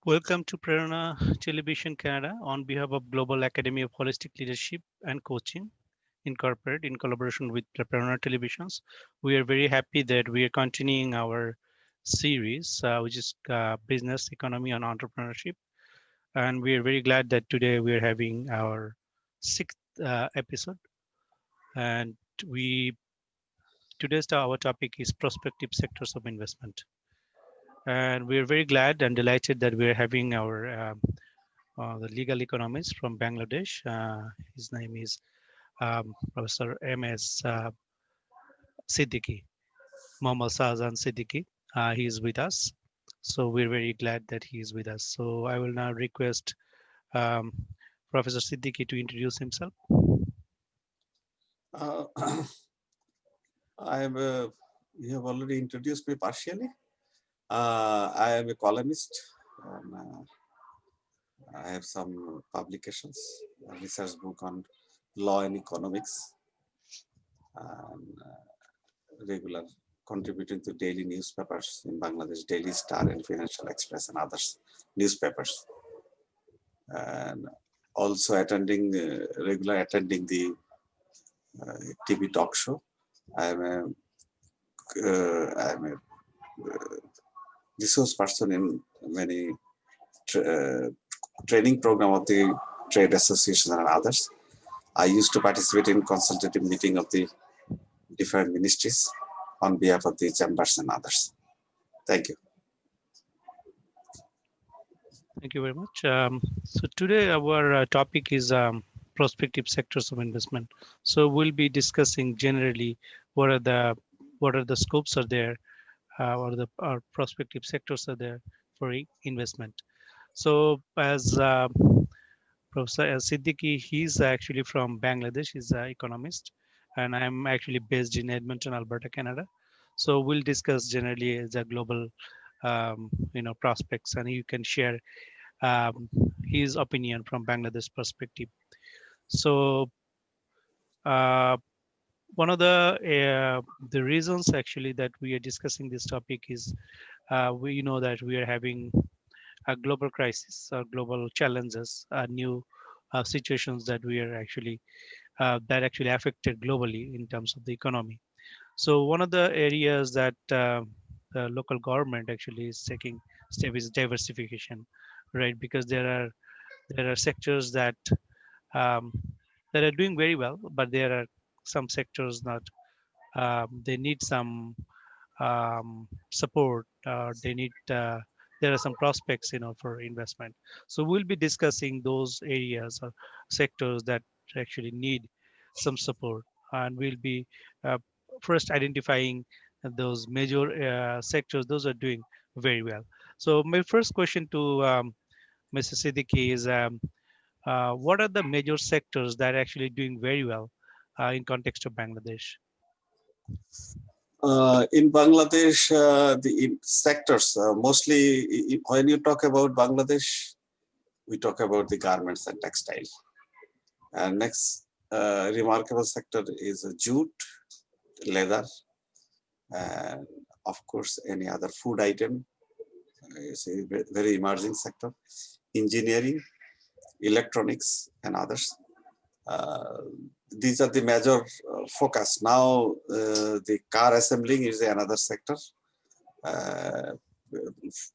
Welcome to Prerona Television Canada on behalf of Global Academy of Holistic Leadership and Coaching Incorporated in collaboration with Prerona Televisions. We are very happy that we are continuing our series, which is Business Economy and Entrepreneurship. And we are very glad that today we are having our sixth episode. And we today's our topic is prospective sectors of investment. And we are very glad and delighted that we are having our the legal economist from Bangladesh. His name is Professor M.S. Siddiqui, Mohammad Sahzan Siddiqui. He is with us. So we're very glad that he is with us. So I will now request um, Professor Siddiqui to introduce himself. Uh, you have already introduced me partially. I am a columnist. I have some publications, a research book on law and economics, and regular contributing to daily newspapers in Bangladesh, Daily Star and Financial Express and others newspapers. And also regular attending the TV talk show. I'm a resource person in many training program of the trade associations and others. I used to participate in consultative meeting of the different ministries on behalf of the chambers and others. Thank you. Thank you very much. So today our topic is prospective sectors of investment. So we'll be discussing generally what are the scopes are there, or the prospective sectors are there for investment. So as Professor Siddiqui, he's actually from Bangladesh. He's an economist, and I'm actually based in Edmonton, Alberta, Canada. So we'll discuss generally the global, prospects, and you can share his opinion from Bangladesh perspective. So uh, one of the reasons actually that we are discussing this topic is we know that we are having a global crisis, global challenges, new situations that we are actually that actually affected globally in terms of the economy. So one of the areas that the local government actually is taking step is diversification, right? Because there are sectors um, that are doing very well, but there are some sectors that they need some support. They need there are some prospects, for investment. So we'll be discussing those areas or sectors that actually need some support, and we'll be uh, first identifying those major sectors. Those are doing very well. So my first question to Mr. Siddiqui is, what are the major sectors that are actually doing very well in context of Bangladesh? In Bangladesh, sectors, mostly when you talk about Bangladesh, we talk about the garments and textile. And next remarkable sector is jute, leather, and of course any other food item is a very emerging sector. Engineering, electronics, and others. Uh, these are the major focus. Now, the car assembling is another sector. Uh,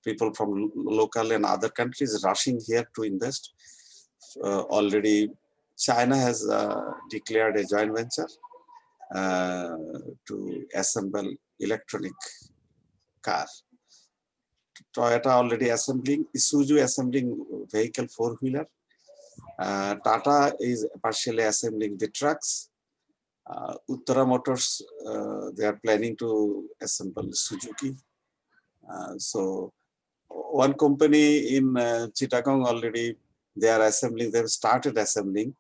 People from local and other countries rushing here to invest. Already, China has declared a joint venture uh, to assemble electronic car. Toyota already assembling, Isuzu assembling vehicle four-wheeler. Tata is partially assembling the trucks. Uttara Motors, they are planning to assemble Suzuki. So one company in Chittagong already, they are assembling, they've started assembling,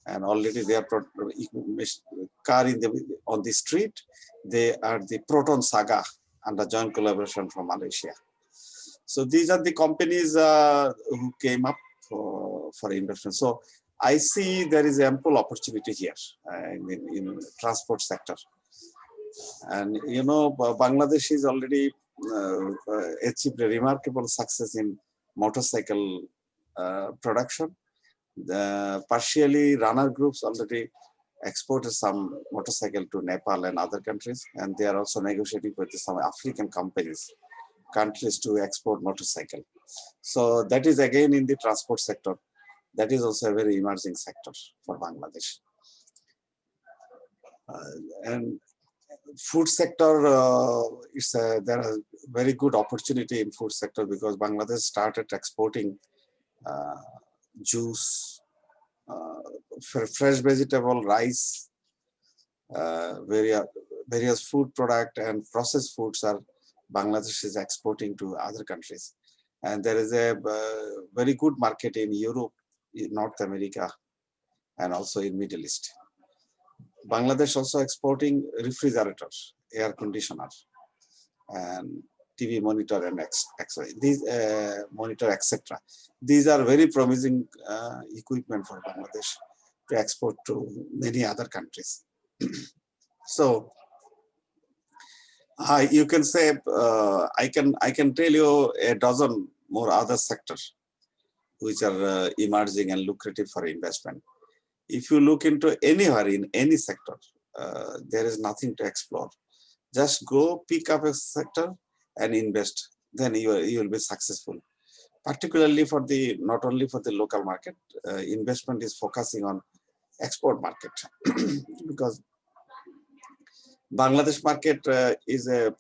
and already they are car on the street. They are the Proton Saga under joint collaboration from Malaysia. So these are the companies who came up for investment. So I see there is ample opportunity here in transport sector. And Bangladesh is already achieved a remarkable success in motorcycle production. The partially runner groups already exported some motorcycle to Nepal and other countries, and they are also negotiating with some African countries to export motorcycle. So that is again in the transport sector. That is also a very emerging sector for Bangladesh. And food sector, there are very good opportunity in food sector because Bangladesh started exporting uh, juice, uh, fresh vegetable, rice, various food product and processed foods are Bangladesh is exporting to other countries. And there is a very good market in Europe, in North America, and also in Middle East. Bangladesh also exporting refrigerators, air conditioners, and TV monitor and these monitor, etc. These are very promising equipment for Bangladesh to export to many other countries. So you can say I can tell you a dozen more other sectors which are emerging and lucrative for investment. If you look into anywhere in any sector, there is nothing to explore. Just go pick up a sector and invest. Then you will be successful. Particularly for the not only for the local market, investment is focusing on export market because Bangladesh market is a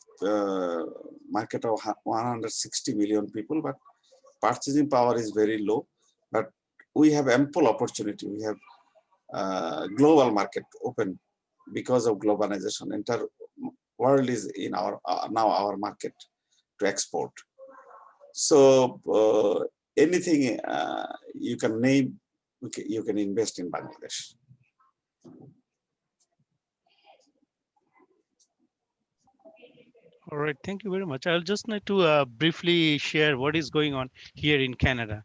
market of 160 million people, but purchasing power is very low. But we have ample opportunity. We have global market open because of globalization. Entire world is in our now our market to export. So anything you can name, you can invest in Bangladesh. All right, thank you very much. I'll just need to briefly share what is going on here in Canada.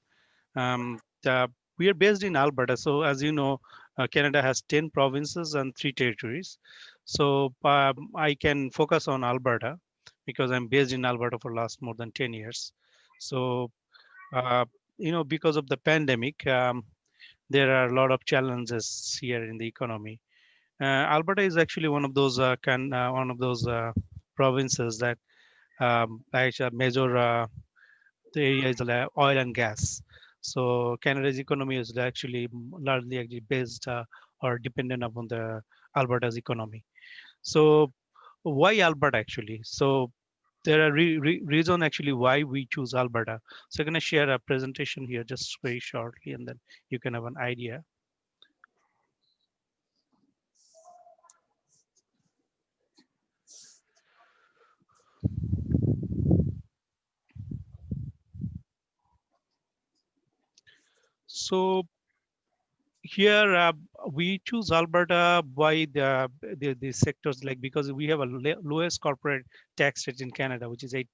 We are based in Alberta, so as you know, Canada has 10 provinces and 3 territories. So I can focus on Alberta because I'm based in Alberta for last more than 10 years. So uh, because of the pandemic, there are a lot of challenges here in the economy. Alberta is actually one of those provinces that actually major the area is like oil and gas. So Canada's economy is actually largely actually based or dependent upon the Alberta's economy. So why Alberta actually? So there are reason actually why we choose Alberta. So I'm going to share a presentation here just very shortly, and then you can have an idea. So here we choose Alberta by the sectors like because we have a lowest corporate tax rate in Canada, which is 8%,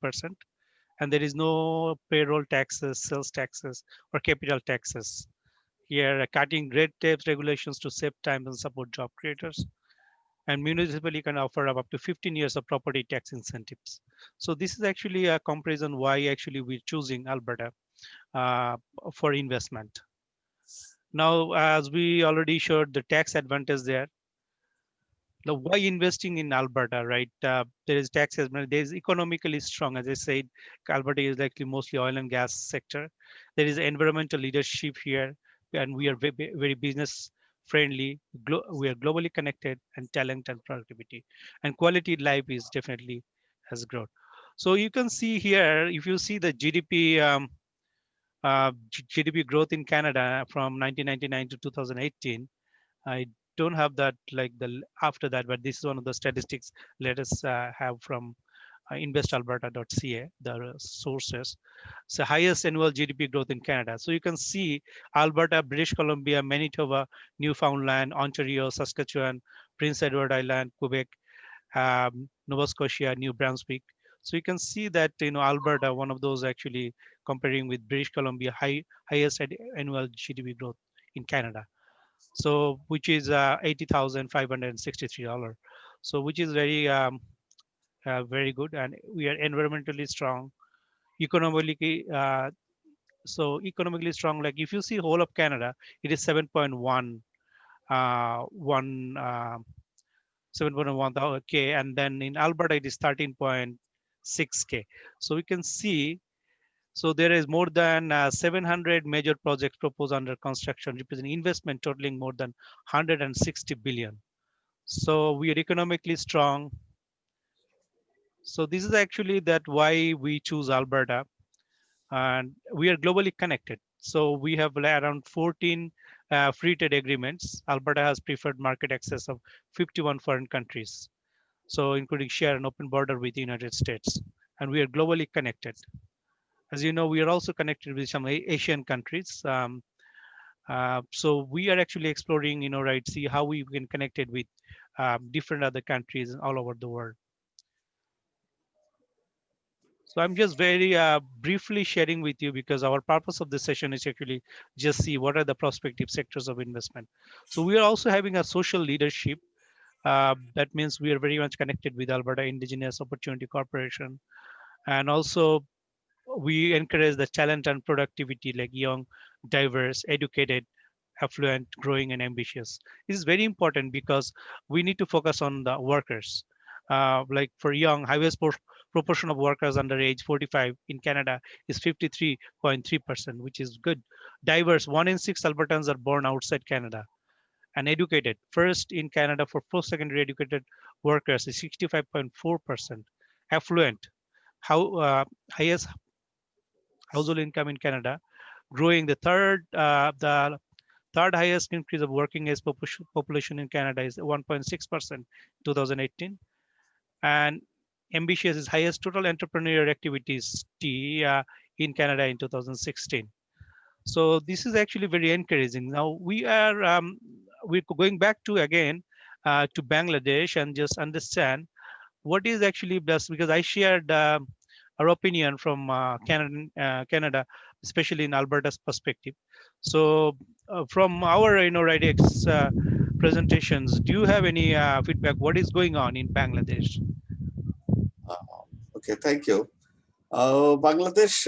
and there is no payroll taxes, sales taxes, or capital taxes. Here, cutting red tape regulations to save time and support job creators. And municipally can offer up to 15 years of property tax incentives. So this is actually a comparison why actually we're choosing Alberta uh, for investment. Now, as we already showed the tax advantage there, now why investing in Alberta, right? There is tax advantage, there is economically strong. As I said, Alberta is likely mostly oil and gas sector. There is environmental leadership here, and we are very business friendly. We are globally connected, and talent and productivity. And quality life is definitely has grown. So you can see here, if you see the GDP, GDP growth in Canada from 1999 to 2018, I don't have that like the after that, but this is one of the statistics let us have from investalberta.ca, the sources. So highest annual GDP growth in Canada. So you can see Alberta, British Columbia, Manitoba, Newfoundland, Ontario, Saskatchewan, Prince Edward Island, Quebec, Nova Scotia, New Brunswick. So you can see that Alberta, one of those actually comparing with British Columbia, highest annual GDP growth in Canada. So which is $80,563. So which is very good, and we are environmentally strong, economically So economically strong, like if you see whole of Canada, it is 7.1, one 7.1 K, and then in Alberta it is 13.6 K. So we can see, so there is more than 700 major projects proposed under construction, representing investment totaling more than 160 billion. So we are economically strong. So this is actually that why we choose Alberta, and we are globally connected. So we have around 14 free trade agreements. Alberta has preferred market access of 51 foreign countries, so including share an open border with the United States, and we are globally connected. As you know, we are also connected with some Asian countries. So we are actually exploring, right, see how we can connect it with different other countries all over the world. So I'm just very briefly sharing with you, because our purpose of this session is actually just see what are the prospective sectors of investment. So we are also having a social leadership. That means we are very much connected with Alberta Indigenous Opportunity Corporation, and also we encourage the talent and productivity, like young, diverse, educated, affluent, growing, and ambitious. This is very important because we need to focus on the workers. Like for young, highest proportion of workers under age 45 in Canada is 53.3%, which is good. Diverse, 1 in 6 Albertans are born outside Canada. And educated, first in Canada for post-secondary educated workers is 65.4%. Affluent, how highest household income in Canada, growing. The third highest increase of working age population in Canada is 1.6% 2018, and ambitious is highest total entrepreneurial activities in Canada in 2016. So this is actually very encouraging. Now we're going back to again to Bangladesh and just understand what is actually best, because I shared our opinion from Canada, especially in Alberta's perspective. So from our right presentations, do you have any feedback? What is going on in Bangladesh? Okay, thank you. Bangladesh,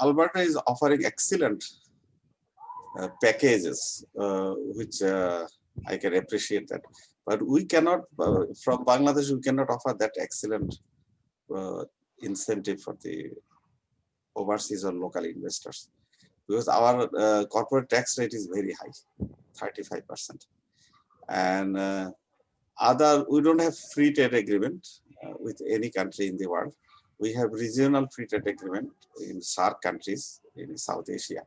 Alberta is offering excellent packages, which I can appreciate that. But we cannot, from Bangladesh, we cannot offer that excellent uh, incentive for the overseas or local investors, because our corporate tax rate is very high, 35%. And we don't have free trade agreement with any country in the world. We have regional free trade agreement in SAARC countries in South Asia.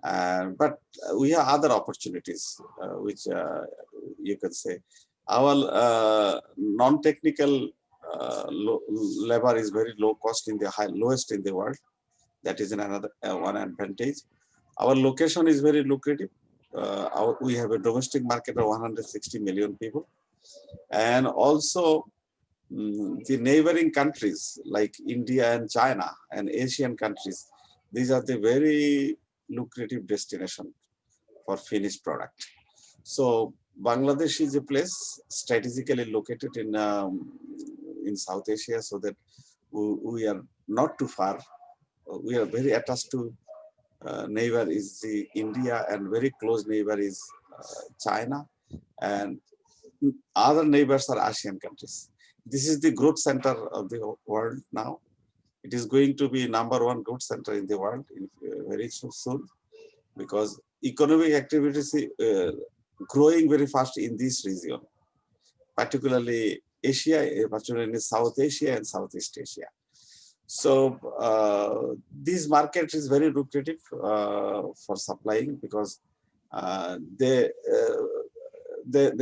But we have other opportunities, which you can say. Our non-technical labor is very low cost in the lowest in the world. That is another one advantage. Our location is very lucrative. We have a domestic market of 160 million people. And also the neighboring countries like India and China and Asian countries, these are the very lucrative destination for finished product. So Bangladesh is a place strategically located in South Asia, so that we are not too far. We are very attached to neighbor is the India, and very close neighbor is China, and other neighbors are Asian countries. This is the growth center of the world now. It is going to be #1 growth center in the world very soon, because economic activities growing very fast in this region, particularly Asia, particularly South Asia and Southeast Asia. So this market is very lucrative for supplying, because they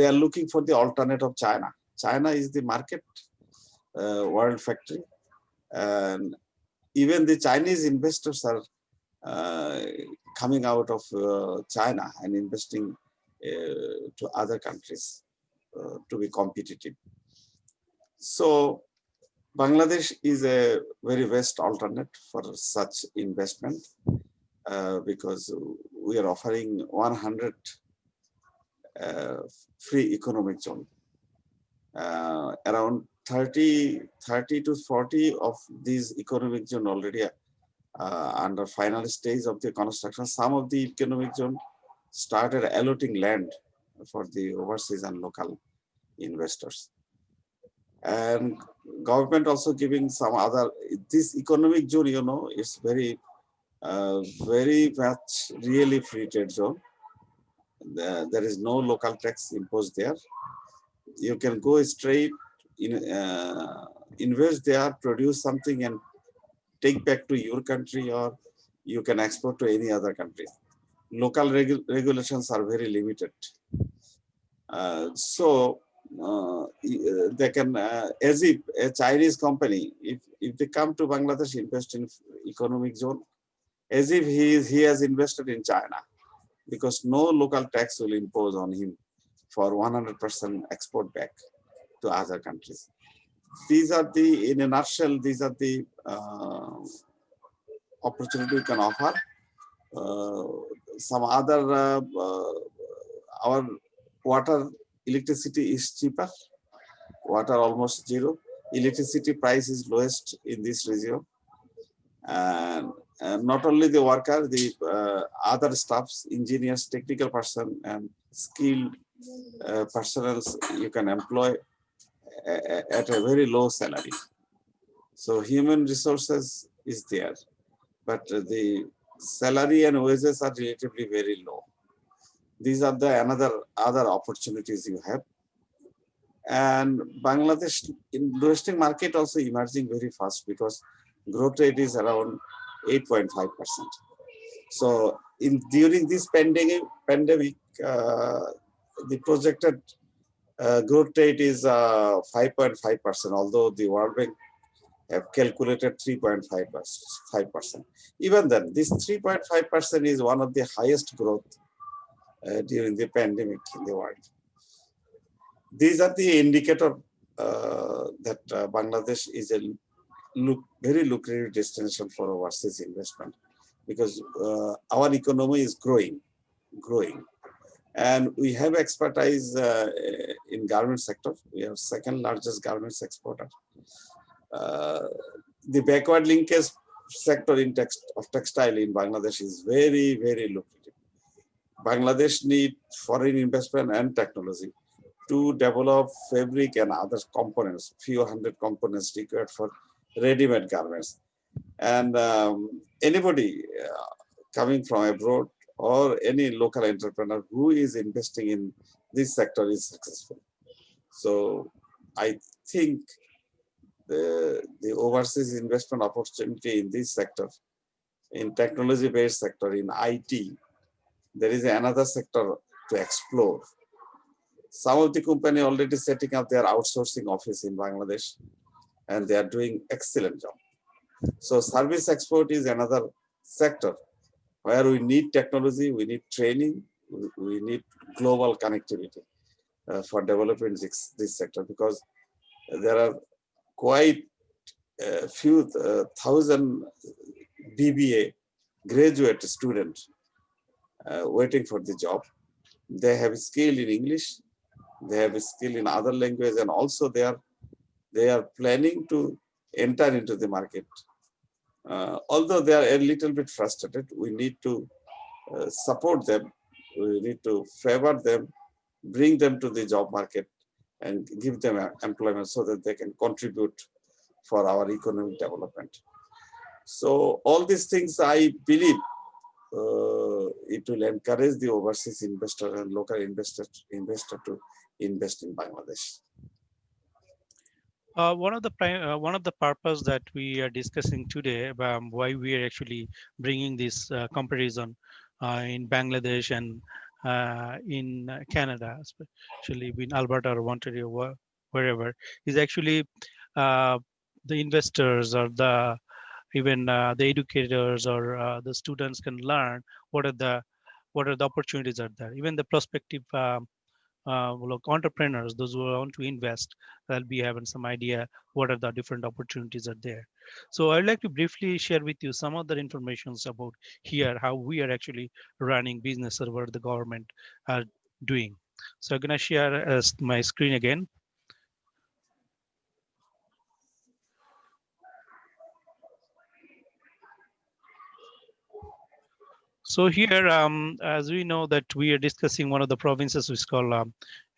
are looking for the alternate of China. China is the market world factory, and even the Chinese investors are coming out of China and investing to other countries to be competitive. So Bangladesh is a very best alternate for such investment, because we are offering 100 free economic zone. Around 30 to 40 of these economic zone already under final stage of the construction. Some of the economic zone started allotting land for the overseas and local investors. And government also giving some other, this economic zone, you know, is very much really free trade zone. There is no local tax imposed there. You can go straight invest there, produce something and take back to your country, or you can export to any other country. Local regulations are very limited. So they can, as if a Chinese company, if they come to Bangladesh, invest in economic zone, as if he has invested in China, because no local tax will impose on him for 100% export back to other countries. These are the, in a nutshell, these are the opportunity we can offer. Uh, some other, our water, electricity is cheaper, water almost zero. Electricity price is lowest in this region. And not only the worker, the other staffs, engineers, technical person, and skilled personnel you can employ at a very low salary. So human resources is there, but the salary and wages are relatively very low. These are the other opportunities you have. And Bangladesh investing market also emerging very fast, because growth rate is around 8.5%. So during this pandemic, the projected growth rate is 5.5%, although the World Bank have calculated 3.5%. Even then, this 3.5% is one of the highest growth during the pandemic in the world. These are the indicator that Bangladesh is a very lucrative destination for overseas investment, because our economy is growing, and we have expertise in garment sector. We are second largest garments exporter. The backward linkage sector of textile in Bangladesh is very, very lucrative. Bangladesh need foreign investment and technology to develop fabric and other components, few hundred components required for ready-made garments. And anybody coming from abroad or any local entrepreneur who is investing in this sector is successful. So I think the overseas investment opportunity in this sector, in technology-based sector, in IT, there is another sector to explore. Some of the company already setting up their outsourcing office in Bangladesh, and they are doing excellent job. So service export is another sector where we need technology, we need training, we need global connectivity for developing this sector, because there are quite a few thousand BBA graduate students waiting for the job. They have skill in English, they have a skill in other language, and also they are planning to enter into the market. Although they are a little bit frustrated, we need to support them, we need to favor them, bring them to the job market and give them employment so that they can contribute for our economic development. So all these things, I believe, it will encourage the overseas investor and local investor to invest in Bangladesh. One of the purpose that we are discussing today, why we are actually bringing this comparison in Bangladesh and in Canada, especially in Alberta or Ontario, wherever, is actually uh, the investors or the even the educators or the students can learn what are the opportunities are there. Even the prospective look, entrepreneurs, those who want to invest, they'll be having some idea what are the different opportunities are there. So I'd like to briefly share with you some other informations about here, how we are actually running business or what the government are doing. So I'm gonna share my screen again. So here, as we know that we are discussing one of the provinces which is called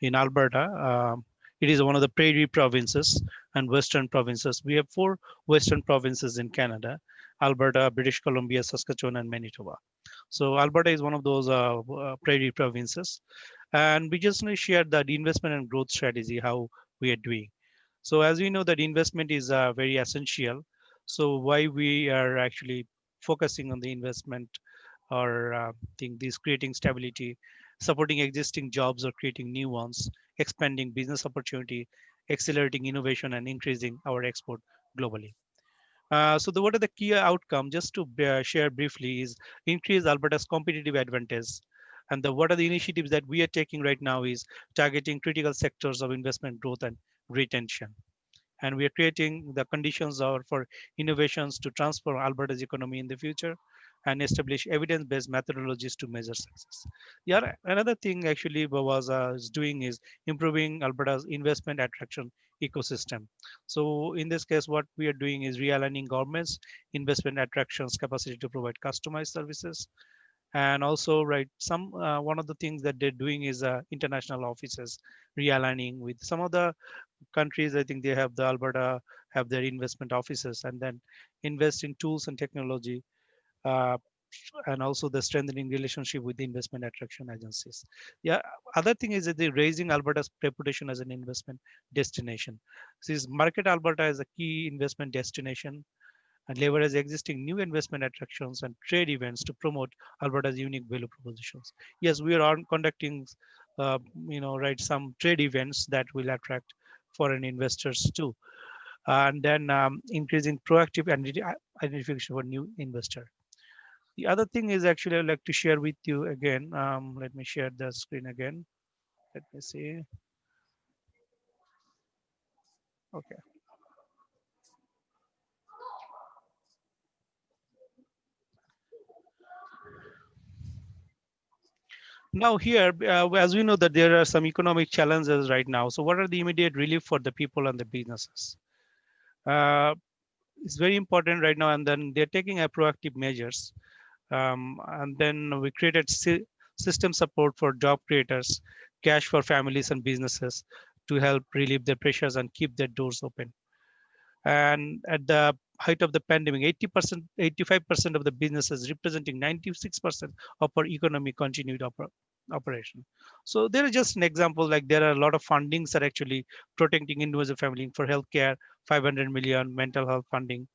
in Alberta. It is one of the prairie provinces and western provinces. We have four western provinces in Canada: Alberta, British Columbia, Saskatchewan, and Manitoba. So Alberta is one of those prairie provinces, and we just want to share that investment and growth strategy how we are doing. So as we know that investment is very essential. So why we are actually focusing on the investment or think this creating stability, supporting existing jobs or creating new ones, expanding business opportunity, accelerating innovation, and increasing our export globally. What are the key outcome? Just to share briefly, is increase Alberta's competitive advantage. And what are the initiatives that we are taking right now is targeting critical sectors of investment growth and retention, and we are creating the conditions for innovations to transform Alberta's economy in the future and establish evidence-based methodologies to measure success. Yeah, another thing actually was is doing is improving Alberta's investment attraction ecosystem. So in this case, what we are doing is realigning government's investment attractions capacity to provide customized services, and also right some one of the things that they're doing is international offices realigning with some of the countries. I think they have the Alberta have their investment offices, and then invest in tools and technology, uh, and also the strengthening relationship with the investment attraction agencies. Yeah, other thing is that they're raising Alberta's reputation as an investment destination. Since market Alberta as a key investment destination and leverage existing new investment attractions and trade events to promote Alberta's unique value propositions. Yes, we are conducting, right, some trade events that will attract foreign investors too, and then increasing proactive identification for new investor. The other thing is actually I'd like to share with you again. Let me share the screen again. Let me see. Okay. Now here, as we know that there are some economic challenges right now. So what are the immediate relief for the people and the businesses? Uh, it's very important right now, and then they're taking a proactive measures. And then we created system support for job creators, cash for families and businesses to help relieve their pressures and keep their doors open. And at the height of the pandemic, 80%, 85% of the businesses representing 96% of our economy continued operation. So there is just an example, like there are a lot of fundings that are actually protecting individual family for healthcare, 500 million, mental health funding,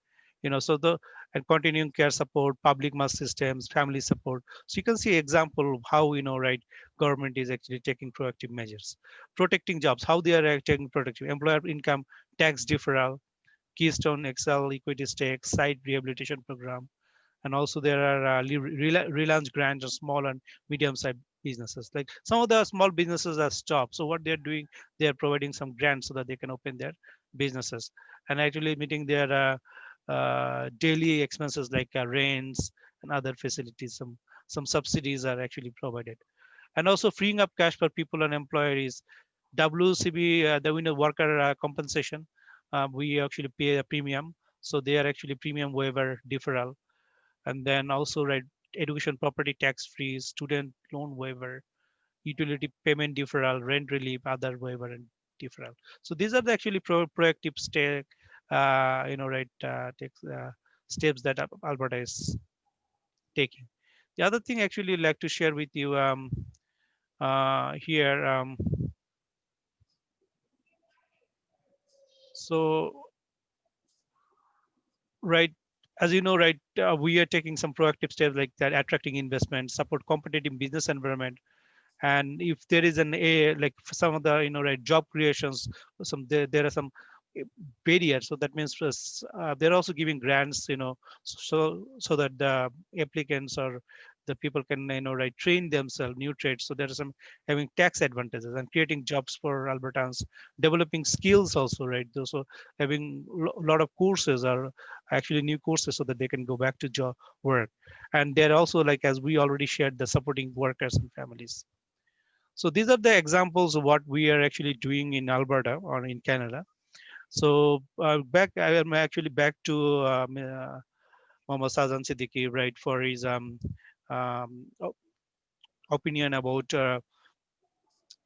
so the and continuing care support, public mass systems, family support. So you can see example of how, right, government is actually taking proactive measures. Protecting jobs, how they are taking protective employer income tax deferral, Keystone XL equity stake, site rehabilitation program, and also there are relaunch grants of small and medium-sized businesses. Like some of the small businesses are stopped. So what they're doing, they are providing some grants so that they can open their businesses and actually meeting their daily expenses like rents and other facilities. Some subsidies are actually provided, and also freeing up cash for people and employees. WCB, the winner worker compensation, we actually pay a premium. So they are actually premium waiver deferral, and then also right education property tax free, student loan waiver, utility payment deferral, rent relief, other waiver and deferral. So these are the actually proactive steps that Alberta is taking. The other thing actually I'd like to share with you here. So right, as you know, right, we are taking some proactive steps like that, attracting investment, support competitive business environment, and if there is an a like some of the right job creations, there are some eh, barriers. So that means they're also giving grants, so that the applicants or the people can right train themselves new trades. So there are some having tax advantages and creating jobs for Albertans, developing skills also, right, so having a lot of courses or actually new courses so that they can go back to job work. And they're also, like as we already shared, the supporting workers and families. So these are the examples of what we are actually doing in Alberta or in Canada. So I am actually back to Mohammad Sazan Siddiqui, right, for his opinion about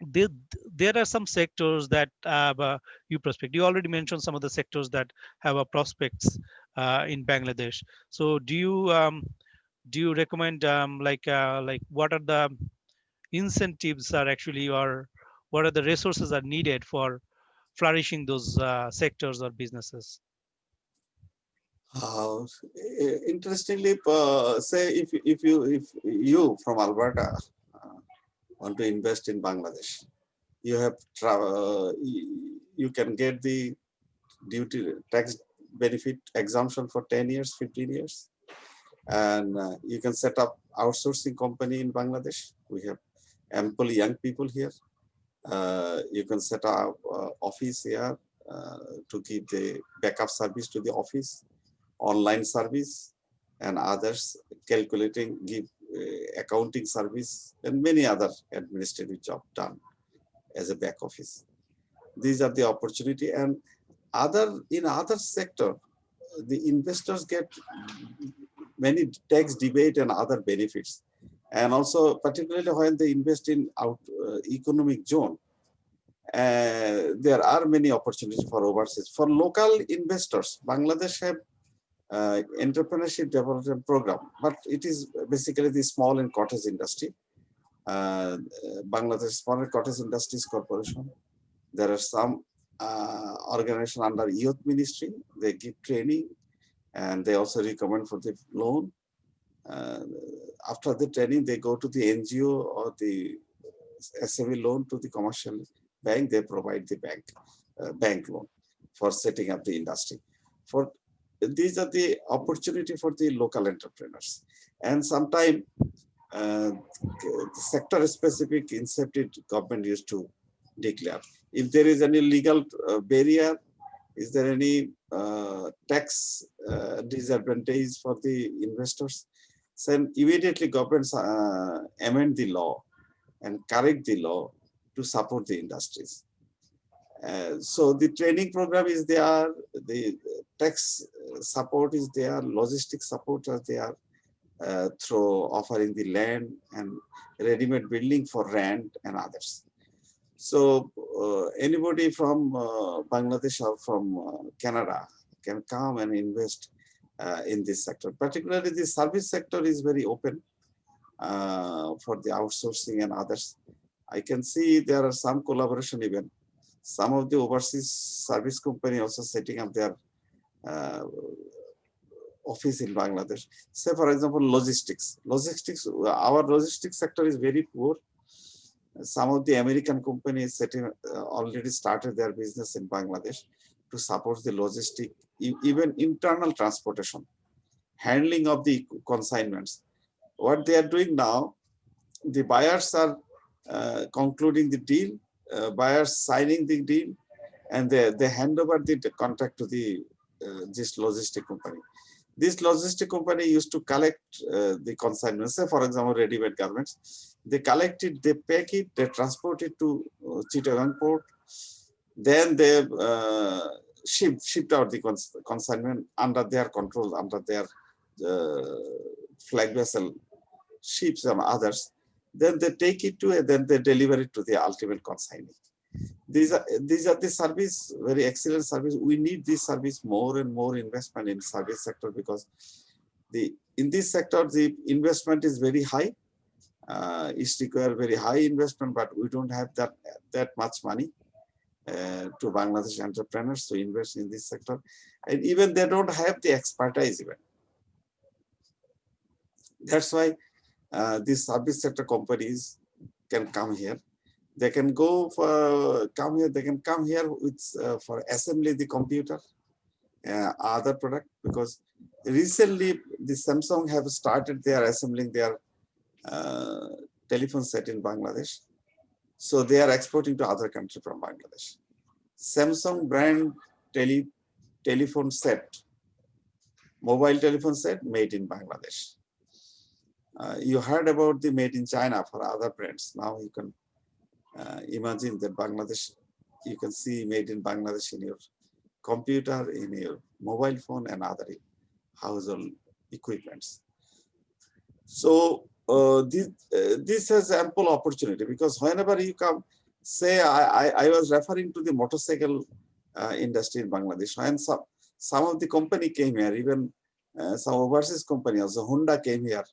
there, there are some sectors that have you prospect. You already mentioned some of the sectors that have a prospects in Bangladesh. So do you recommend like what are the incentives are actually, or what are the resources are needed for flourishing those sectors or businesses? Uh, Interestingly, say if you from Alberta want to invest in Bangladesh, you have you can get the duty tax benefit exemption for 10 years, 15 years, and you can set up outsourcing company in Bangladesh. We have ample young people here. You can set up office here to give the backup service to the office, online service, and others, calculating, give accounting service, and many other administrative job done as a back office. These are the opportunity, and other in other sector, the investors get many tax debate and other benefits, and also particularly when they invest in out economic zone, there are many opportunities for overseas. For local investors, Bangladesh have entrepreneurship development program, but it is basically the small and cottage industry. Bangladesh Small and Cottage Industries Corporation. There are some organization under Youth Ministry. They give training and they also recommend for the loan. Uh, After the training, they go to the NGO or the SME loan to the commercial bank. They provide the bank loan for setting up the industry. For these are the opportunity for the local entrepreneurs, and sometimes sector specific incentive government used to declare. If there is any legal barrier, is there any tax disadvantage for the investors? Then immediately governments amend the law and correct the law to support the industries. So the training program is there, the tax support is there, logistics support is there, through offering the land and ready-made building for rent and others. So anybody from Bangladesh or from Canada can come and invest in this sector. Particularly the service sector is very open for the outsourcing and others. I can see there are some collaboration even. Some of the overseas service company also setting up their uh, office in Bangladesh. Say for example, logistics. Our logistics sector is very poor. Some of the American companies setting already started their business in Bangladesh to support the logistic, even internal transportation, handling of the consignments. What they are doing now, the buyers are concluding the deal, buyers signing the deal, and they hand over the contract to the this logistic company. This logistic company used to collect the consignments. Say, for example, ready-made garments. They collect it, they pack it, they transport it to Chittagong port. Then they shipped out the consignment under their control, under their flag vessel ships and others. Then they take it to, then they deliver it to the ultimate consignee. These are the service, very excellent service. We need this service more and more investment in service sector, because in this sector the investment is very high. It's require very high investment, but we don't have that much money to Bangladesh entrepreneurs to invest in this sector, and even they don't have the expertise even. That's why these service sector companies can come here. They can come here. They can come here with for assembly the computer, other product, because recently the Samsung have started their assembling their uh, telephone set in Bangladesh. So they are exporting to other country from Bangladesh. Samsung brand telephone set, mobile telephone set made in Bangladesh. You heard about the made in China for other brands. Now you can imagine that Bangladesh, you can see made in Bangladesh in your computer, in your mobile phone and other household equipments. So this has ample opportunity because whenever you come, say I was referring to the motorcycle industry in Bangladesh, and some of the company came here, even some overseas company, also Honda came here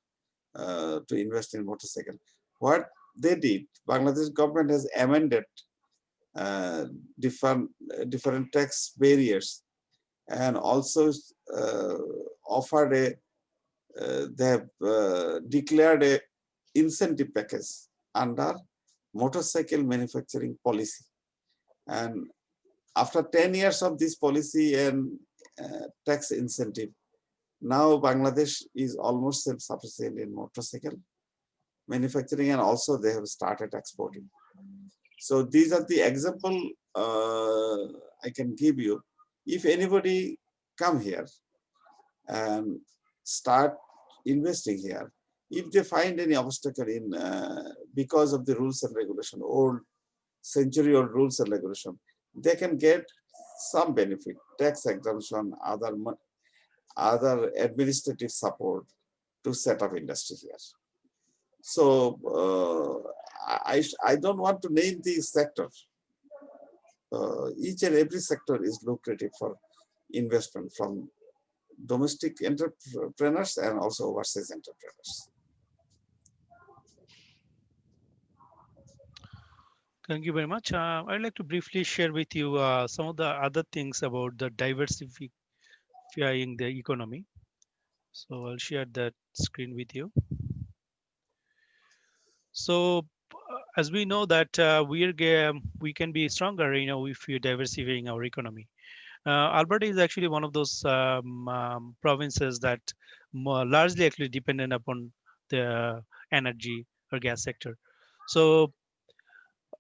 to invest in motorcycle. What they did, Bangladesh government has amended uh, different tax barriers and also uh, offered a they have declared a incentive package under motorcycle manufacturing policy. And after 10 years of this policy and tax incentive, now Bangladesh is almost self-sufficient in motorcycle manufacturing, and also they have started exporting. So these are the example I can give you. If anybody come here and start investing here, if they find any obstacle in because of the rules and regulation, old century-old rules and regulation, they can get some benefit, tax exemption, other administrative support to set up industry here. So I don't want to name these sectors. Each and every sector is lucrative for investment from domestic entrepreneurs and also overseas entrepreneurs. Thank you very much. I'd like to briefly share with you some of the other things about the diversifying the economy. So I'll share that screen with you. So as we know that we can be stronger, if we're diversifying our economy. Alberta is actually one of those provinces that largely actually dependent upon the energy or gas sector. So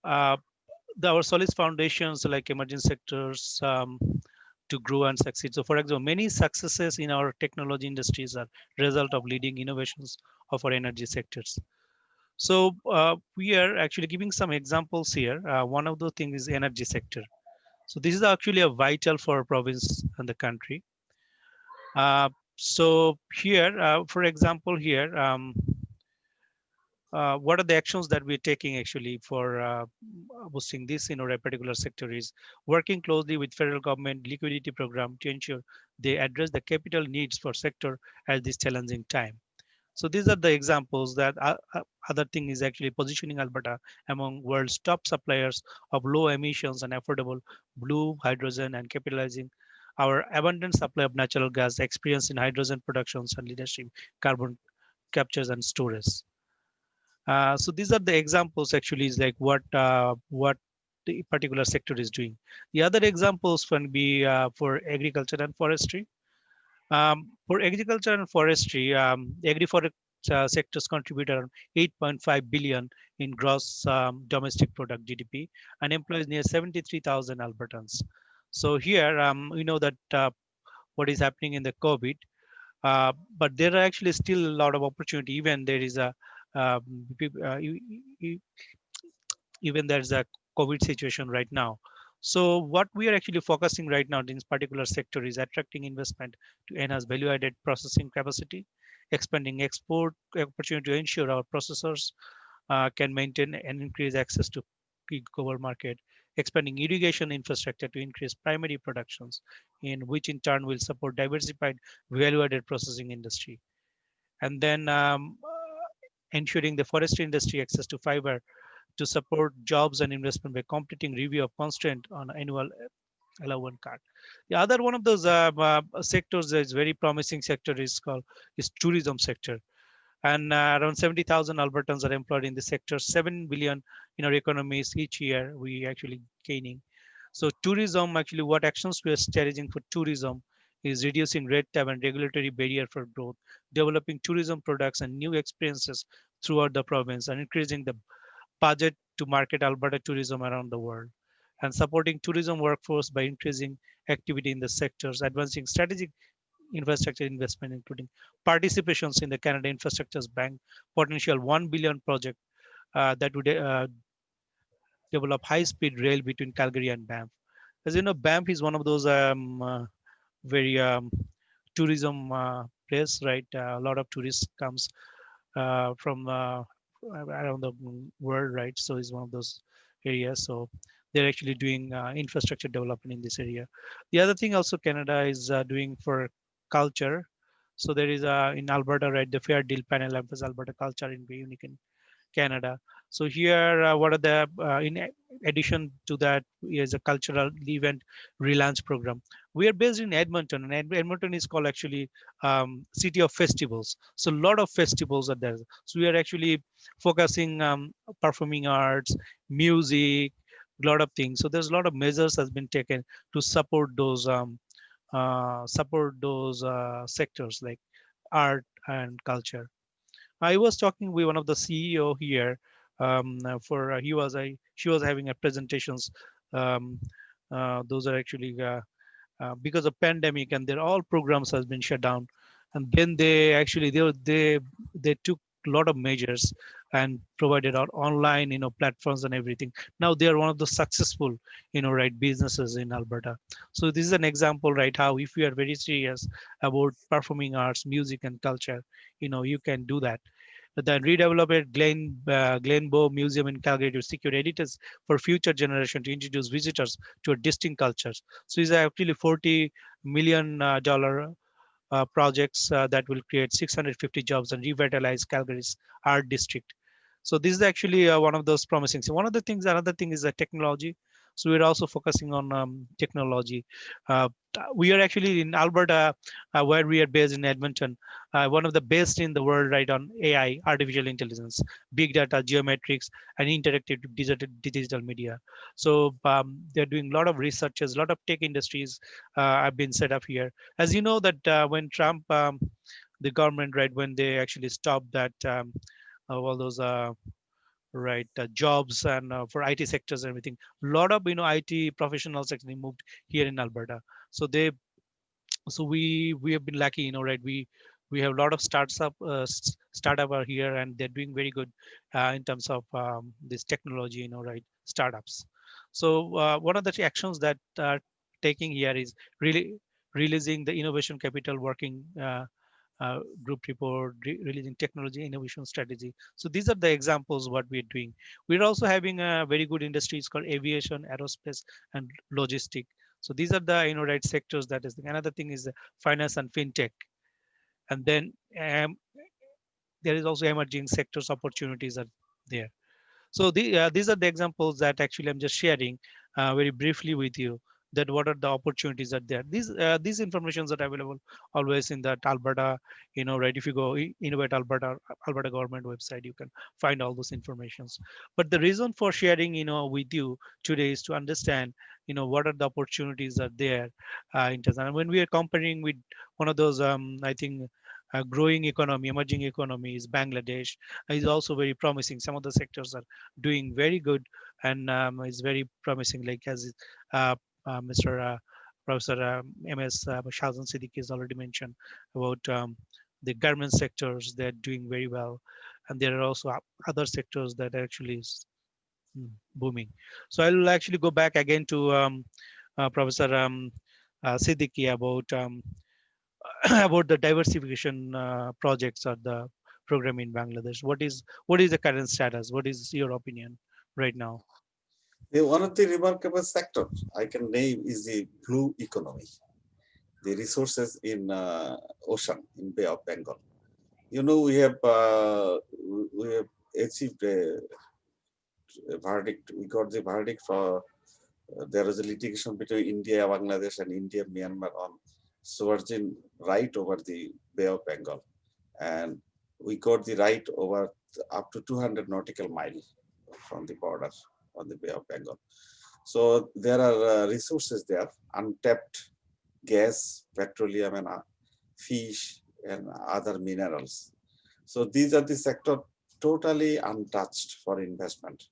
uh, our solid foundations like emerging sectors to grow and succeed. So for example, many successes in our technology industries are result of leading innovations of our energy sectors. So we are actually giving some examples here. One of the things is energy sector. So this is actually a vital for province and the country. So here, for example, here, what are the actions that we're taking actually for boosting this in a particular sector is working closely with federal government liquidity program to ensure they address the capital needs for sector at this challenging time. So these are the examples that other thing is actually positioning Alberta among world's top suppliers of low emissions and affordable blue hydrogen and capitalizing our abundant supply of natural gas, experience in hydrogen productions and leadership, carbon captures and storage. So these are the examples actually is like what the particular sector is doing. The other examples can be for agriculture and forestry. For agriculture and forestry, the agri-forest sectors contribute around 8.5 billion in gross domestic product (GDP) and employs near 73,000 Albertans. So here we know that what is happening in the COVID, but there are actually still a lot of opportunity. Even there is a even there's a COVID situation right now. So what we are actually focusing right now in this particular sector is attracting investment to enhance value-added processing capacity, expanding export opportunity to ensure our processors can maintain and increase access to key global market, expanding irrigation infrastructure to increase primary productions, in which in turn will support diversified value-added processing industry, and then ensuring the forestry industry access to fiber to support jobs and investment by completing review of constraint on annual allowance card. The other one of those sectors that is very promising sector is tourism sector. And around 70,000 Albertans are employed in the sector. 7 billion in our economies each year we actually gaining. So tourism actually what actions we are strategizing for tourism is reducing red tape and regulatory barrier for growth, developing tourism products and new experiences throughout the province, and increasing the budget to market Alberta tourism around the world, and supporting tourism workforce by increasing activity in the sectors, advancing strategic infrastructure investment, including participations in the Canada Infrastructure Bank potential 1 billion project that would develop high-speed rail between Calgary and Banff. As you know, Banff is one of those very tourism place, right? A lot of tourists comes from around the world, right? So it's one of those areas. So they're actually doing infrastructure development in this area. The other thing also Canada is doing for culture. So there is in Alberta, right? The Fair Deal Panel emphasizes Alberta culture in being unique in Canada. So here, what are the in addition to that is a cultural event relaunch program. We are based in Edmonton, and Edmonton is called actually city of festivals. So a lot of festivals are there. So we are actually focusing performing arts, music, a lot of things. So there's a lot of measures has been taken to support those sectors like art and culture. I was talking with one of the CEO here. For he was she was having a presentations. Um, those are actually because of pandemic and their all programs has been shut down, and then they actually they took a lot of measures and provided our online platforms and everything. Now they are one of the successful right businesses in Alberta. So this is an example, right, how if you are very serious about performing arts, music and culture, you can do that. The redeveloped Glenbow Museum in Calgary to secure editors for future generation to introduce visitors to a distinct cultures. So these are actually $40 million projects that will create 650 jobs and revitalize Calgary's art district. So this is actually one of those promising. So one of the things, another thing is the technology. So we're also focusing on technology. Uh, we are actually in Alberta, where we are based in Edmonton, one of the best in the world, right, on AI, artificial intelligence, big data, geometrics, and interactive digital media. So they're doing a lot of researches, a lot of tech industries have been set up here. As you know that when Trump, the government, right, when they actually stopped that all those right jobs and for IT sectors and everything, a lot of IT professionals actually moved here in Alberta. So we have been lucky, right? We have a lot of startup are here, and they're doing very good in terms of this technology, right? Startups. So one of the actions that are taking here is really releasing the innovation capital working group report, releasing technology innovation strategy. So these are the examples what we're doing. We're also having a very good industries called aviation, aerospace, and logistic. So these are the right sectors. That is another thing is finance and fintech, and then there is also emerging sectors opportunities are there. So these are the examples that actually I'm just sharing very briefly with you, that what are the opportunities are there. These informations are available always in that Alberta, right? If you go Innovate Alberta government website, you can find all those informations. But the reason for sharing, with you today is to understand, what are the opportunities are there in Tanzania. And when we are comparing with one of those, I think, growing economy, emerging economy is Bangladesh, is also very promising. Some of the sectors are doing very good, and is very promising, like as Mr. Professor MS Shazan Siddiqui has already mentioned about the garment sectors. They're doing very well, and there are also other sectors that actually is booming. So I'll actually go back again to Professor Siddiqui about about the diversification projects or the program in Bangladesh. What is the current status? What is your opinion right now? One of the remarkable sector I can name is the blue economy, the resources in ocean in Bay of Bengal. We have achieved a verdict. We got the verdict for there was a litigation between India, Bangladesh, and India, Myanmar on sovereign right over the Bay of Bengal, and we got the right over up to 200 nautical miles from the border on the Bay of Bengal. So there are resources there, untapped gas, petroleum, and fish and other minerals. So these are the sector totally untouched for investment.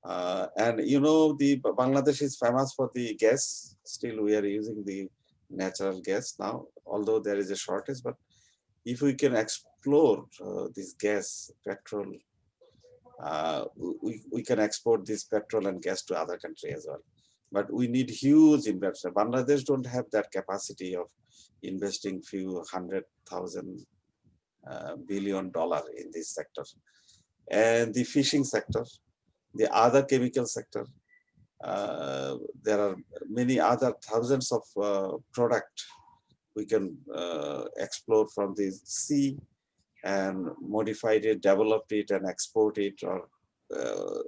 And the Bangladesh is famous for the gas. Still, we are using the natural gas now, although there is a shortage. But if we can explore this gas, petrol, we can export this petrol and gas to other countries as well. But we need huge investment. Bangladesh don't have that capacity of investing few 100,000 billion in this sector. And the fishing sector, the other chemical sector, there are many other thousands of product we can explore from the sea and modified it, developed it, and export it, or uh,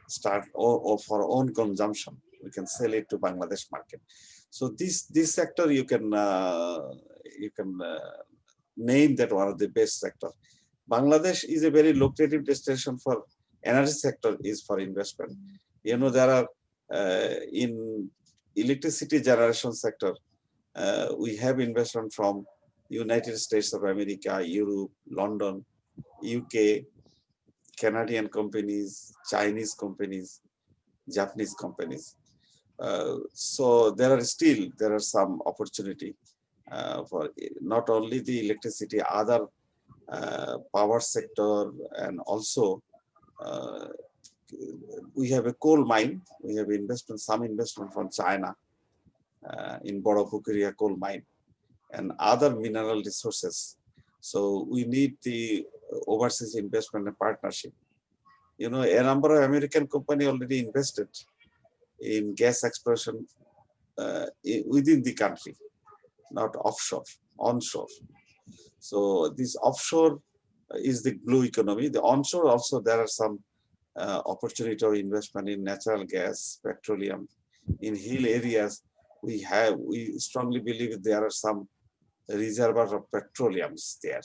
start or for own consumption. We can sell it to Bangladesh market. So this sector you can name that one of the best sector. Bangladesh is a very lucrative destination for energy sector is for investment. You know, there are in electricity generation sector, we have investment from United States of America, Europe, London, UK, Canadian companies, Chinese companies, Japanese companies. So there are some opportunity for not only the electricity, other power sector, and also uh, we have a coal mine. We have some investment from China in Boropukuria coal mine and other mineral resources. So we need the overseas investment and partnership. You know, a number of American company already invested in gas exploration within the country, not offshore, onshore. So this offshore is the blue economy. The onshore also there are some opportunity of investment in natural gas, petroleum. In hill areas, we strongly believe there are some reservoirs of petroleums there.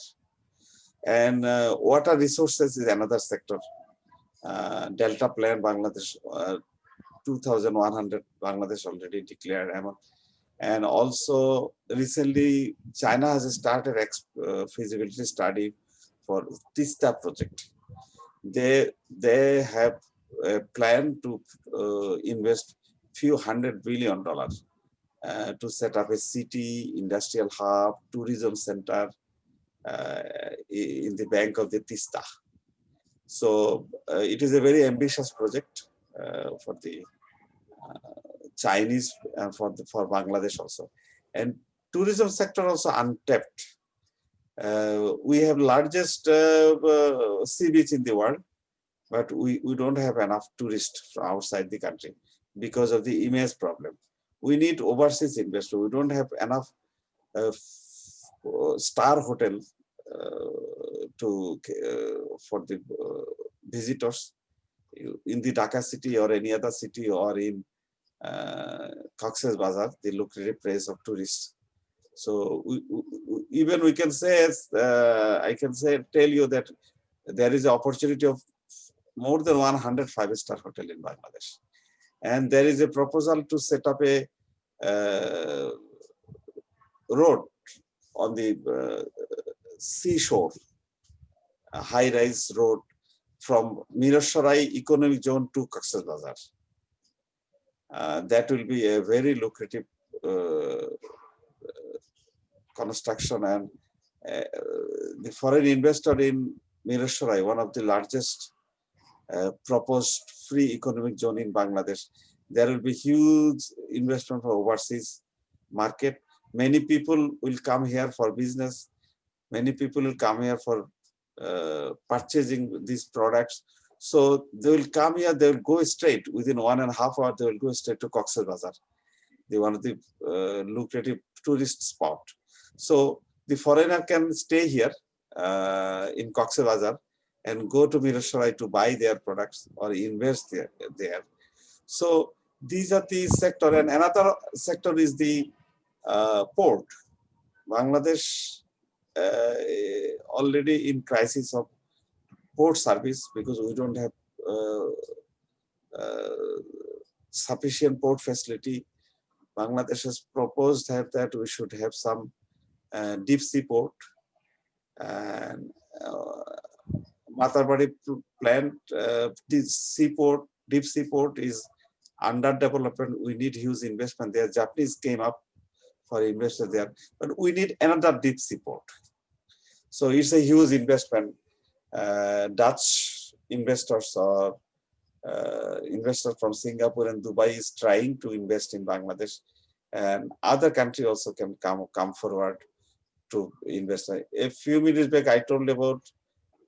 And water resources is another sector. Delta Plan Bangladesh, 2,100 Bangladesh already declared. And also recently China has started feasibility study for Tista project. They have a plan to invest few $100 billion to set up a city, industrial hub, tourism center uh, in the bank of the Tista. So it is a very ambitious project for the Chinese and for Bangladesh also. And tourism sector also untapped. We have largest sea beach in the world, but we don't have enough tourists from outside the country because of the image problem. We need overseas investors. We don't have enough star hotel for the visitors in the Dhaka city or any other city or in Cox's Bazar, the lucrative place of tourists. So even we can say, tell you that there is an opportunity of more than 100 five-star hotel in Bangladesh. And there is a proposal to set up a road on the seashore, a high-rise road from Mirasharai Economic Zone to Cox's Bazar. That will be a very lucrative construction, and the foreign investor in Mirasharai, one of the largest proposed free economic zone in Bangladesh. There will be huge investment for overseas market. Many people will come here for business. Many people will come here for purchasing these products. So they will come here, they will go straight within 1.5 hours, they will go straight to Cox's Bazar, one of the lucrative tourist spot. So the foreigner can stay here in Cox's Bazar and go to Mirasharai to buy their products or invest there. So these are the sector, and another sector is the port. Bangladesh already in crisis of port service because we don't have sufficient port facility. Bangladesh has proposed that we should have some deep sea port, and Matarbari plant, this seaport, deep sea port is under development. We need huge investment there. Japanese came up for investors there, but we need another deep sea port. So it's a huge investment. Dutch investors or investors from Singapore and Dubai is trying to invest in Bangladesh, and other countries also can come forward to invest. A few minutes back, I told about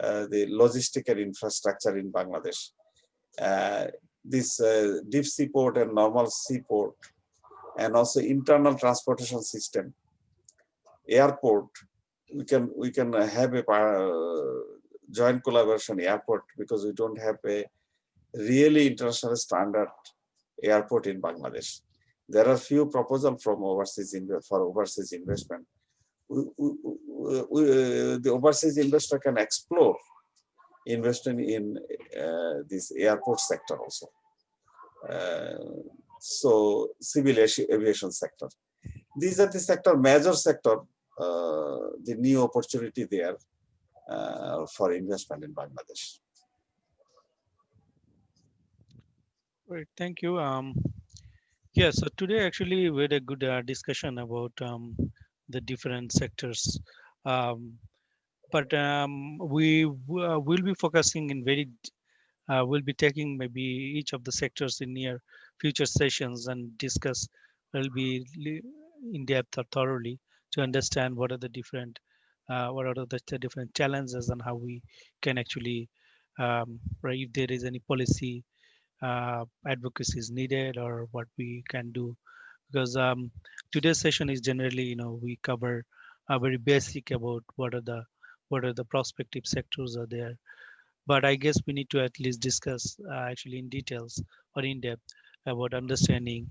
the logistical infrastructure in Bangladesh. This deep seaport and normal seaport, and also internal transportation system, airport. We can have a joint collaboration airport because we don't have a really international standard airport in Bangladesh. There are few proposals from overseas for overseas investment. The overseas investor can explore investing in this airport sector also. So civil aviation sector. These are the sector, major sector, the new opportunity there for investment in Bangladesh. Great, thank you. Yeah, so today actually we had a good discussion about the different sectors. Um, but will be focusing in we'll be taking maybe each of the sectors in near future sessions and discuss. Will be in depth or thoroughly to understand what are the different what are the different challenges and how we can actually right, if there is any policy advocacy is needed or what we can do, because today's session is generally, we cover very basic about what are the prospective sectors are there. But I guess we need to at least discuss actually in details or in depth about understanding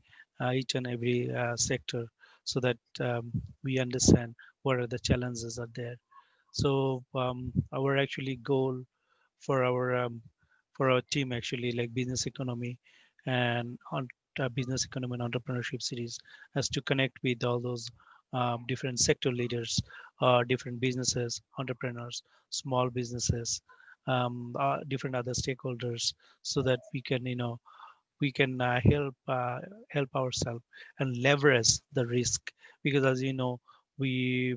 each and every sector, so that we understand what are the challenges are there. So our actually goal for our team actually, like business economy and on business economy and entrepreneurship series, has to connect with all those different sector leaders, different businesses, entrepreneurs, small businesses, different other stakeholders, so that we can help ourselves and leverage the risk. Because as you know, we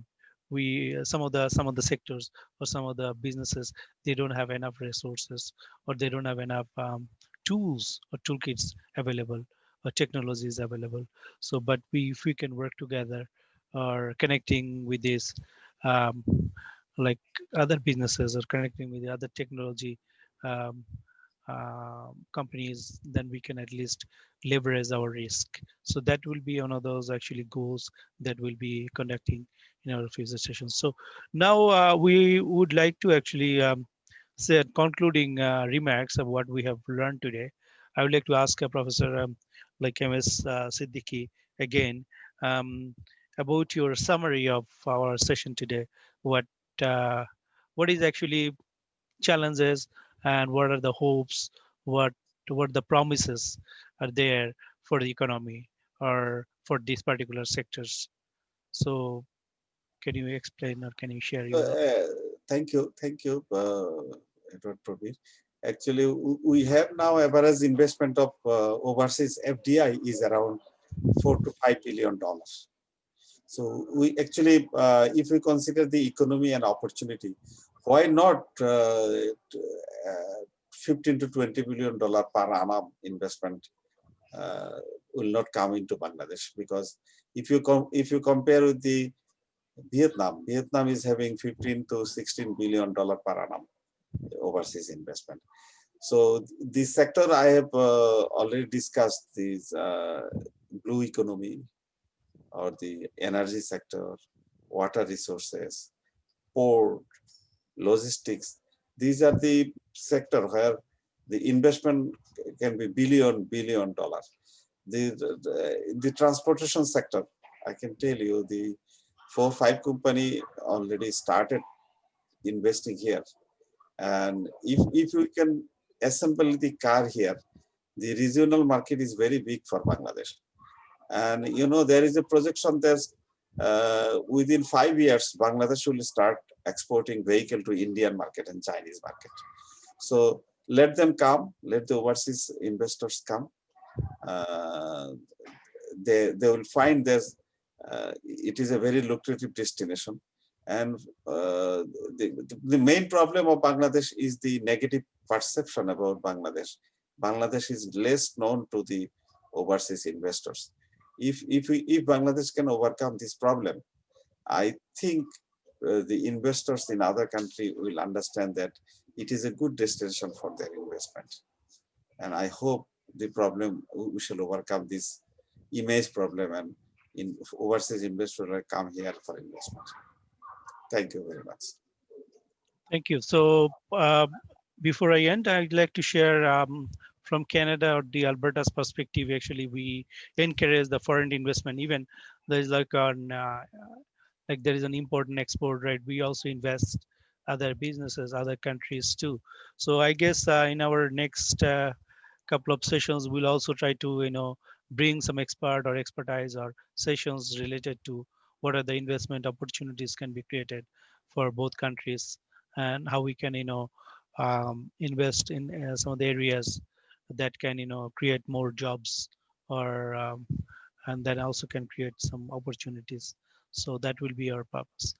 some of the sectors or some of the businesses, they don't have enough resources, or they don't have enough tools or toolkits available, or technologies available. So but if we can work together or connecting with this, um, like other businesses, or connecting with the other technology um, companies, then we can at least leverage our risk. So that will be one of those actually goals that we'll be conducting in our future sessions. So now we would like to actually say concluding remarks of what we have learned today. I would like to ask Professor like MS Siddiqui again, um, about your summary of our session today. What uh, what is actually challenges, and what are the hopes, what what the promises are there for the economy or for these particular sectors. So can you explain, or can you share Uh, your uh, thank you, Edward Probir. Actually, we have now average investment of overseas FDI is around $4 to $5 billion. So we actually, if we consider the economy and opportunity, why not 15 to $20 billion per annum investment uh, will not come into Bangladesh? Because if you compare with the Vietnam is having 15 to $16 billion per annum overseas investment. So this sector I have already discussed, this blue economy or the energy sector, water resources, port, logistics. These are the sector where the investment can be billion dollars. The transportation sector, I can tell you, the 4 5 company already started investing here. And if we can assemble the car here, the regional market is very big for Bangladesh. And there is a projection there's within 5 years, Bangladesh will start exporting vehicle to Indian market and Chinese market. So let them come, let the overseas investors come. Uh, they will find there's it is a very lucrative destination. And the main problem of Bangladesh is the negative perception about Bangladesh. Bangladesh is less known to the overseas investors. If Bangladesh can overcome this problem, I think the investors in other country will understand that it is a good destination for their investment. And I hope the problem, we shall overcome this image problem, and in overseas investors will come here for investment. Thank you very much. Thank you. So before I end, I'd like to share from Canada or the Alberta's perspective. Actually, we encourage the foreign investment. Even there is like there is an import and export, right? We also invest other businesses, other countries too. So I guess in our next couple of sessions, we'll also try to bring some expert or expertise or sessions related to what are the investment opportunities can be created for both countries, and how we can invest in some of the areas that can create more jobs, or and then also can create some opportunities. So that will be our purpose.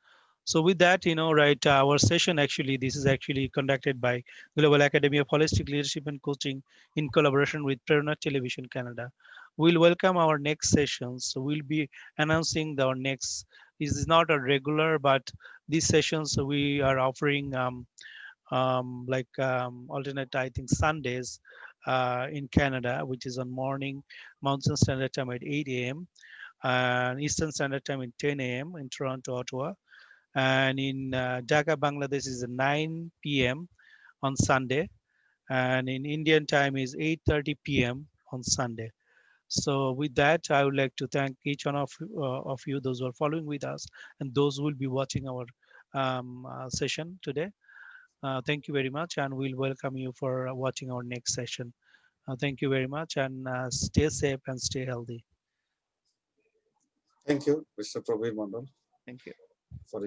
So with that, right, our session, actually, this is actually conducted by Global Academy of Holistic Leadership and Coaching in collaboration with Prerona Television Canada. We'll welcome our next sessions. So we'll be announcing our next. This is not a regular, but these sessions we are offering alternate, I think, Sundays in Canada, which is on morning Mountain Standard Time at 8 a.m. and Eastern Standard Time at 10 a.m. in Toronto, Ottawa. And in Dhaka, Bangladesh is at 9 p.m. on Sunday. And in Indian time is 8:30 p.m. on Sunday. So with that, I would like to thank each one of you, those who are following with us, and those who will be watching our session today. Thank you very much, and we'll welcome you for watching our next session. Thank you very much, and stay safe and stay healthy. Thank you, Mr. Praveen Mandal, Thank you. for